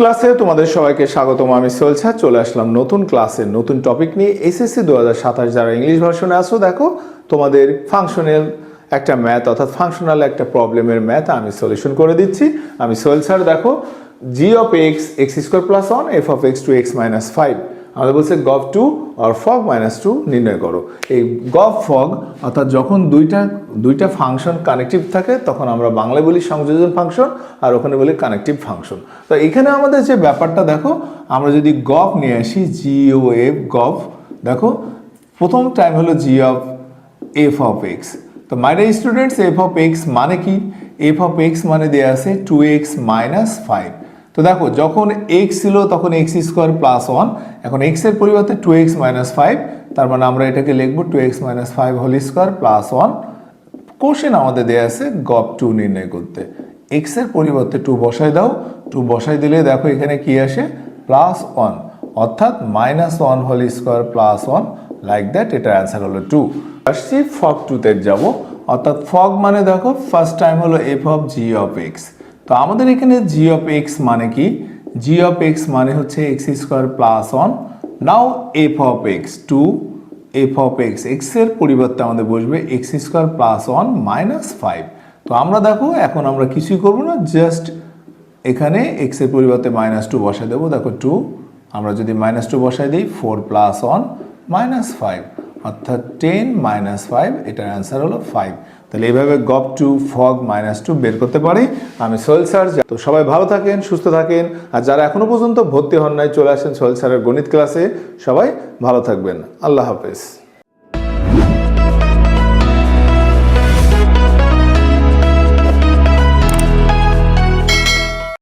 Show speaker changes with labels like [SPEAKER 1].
[SPEAKER 1] ক্লাসে তোমাদের সবাইকে স্বাগতম। আমি সোহেল স্যার চলে আসলাম নতুন ক্লাসে নতুন টপিক নিয়ে। এসএসসি 2027 যারা ইংলিশ ভার্সনে আসো, দেখো তোমাদের ফাংশনাল একটা ম্যাথ অর্থাৎ ফাংশনাল একটা প্রবলেমের ম্যাথ আমি সলিউশন করে দিচ্ছি। আমি সোহেল স্যার। দেখো g of x x square plus 1 f of x two x minus 5, আমাদের বলছে গভ 2 আর ফগ মাইনাস 2 নির্ণয় করো। এই গভ ফগ অর্থাৎ যখন দুইটা ফাংশন কানেকটিভ থাকে তখন আমরা বাংলায় বলি সংযোজন ফাংশন আর ওখানে বলি কানেকটিভ ফাংশন। তো এখানে আমাদের যে ব্যাপারটা দেখো, আমরা যদি গভ নিয়ে আসি জি ও এফ গভ, দেখো প্রথম টাইম হলো জি অফ এফ অফ এক্স। তো my dear students, F of x মানে কি? এফ অফ এক্স মানে দেওয়া আছে 2x মাইনাস 5। তো দেখো যখন এক্স ছিল তখন এক্স স্কোয়ার প্লাস 1, এখন এক্স এর পরিবর্তে 2x মাইনাস 5, তার মানে আমরা এটাকে লিখবো 2x minus 5 whole square plus 1। Question আমাদের দেওয়া আছে গভ 2 নির্ণয় করতে। এক্স এর পরিবর্তে 2 বসাই দাও, 2 বসাই দিলে দেখো এখানে কি আসে প্লাস 1, অর্থাৎ minus 1 whole square plus 1, like that. এটার অ্যান্সার হলো 2। আসছি ফগ 2তে যাব, অর্থাৎ ফগ মানে দেখো ফার্স্ট টাইম হলো F of G of x. তো আমাদের এখানে জি অফ এক্স মানে কি? জি অফ এক্স মানে হচ্ছে x square plus 1। Now F of x 2, F of x x এর পরিবর্তে আমাদের বসবে এক্স স্কোয়ার প্লাস 1 মাইনাস 5। তো আমরা দেখো এখন আমরা কিছুই করবো না, জাস্ট এখানে এক্স এর পরিবর্তে মাইনাস 2 বসাই দেবো। দেখো 2, আমরা যদি মাইনাস 2 বসাই দিই 4 প্লাস 1 মাইনাস 5, অর্থাৎ 10 মাইনাস 5, এটার অ্যান্সার হলো 5। তাহলে এইভাবে গভ 2 ফগ মাইনাস 2 বের করতে পারি। আমি সোহেল স্যার। তো সবাই ভালো থাকেন, সুস্থ থাকেন, আর যারা এখনো পর্যন্ত ভর্তি হন নাই চলে আসেন সোহেল স্যারের গণিত ক্লাসে। সবাই ভালো থাকবেন, আল্লাহ হাফেজ।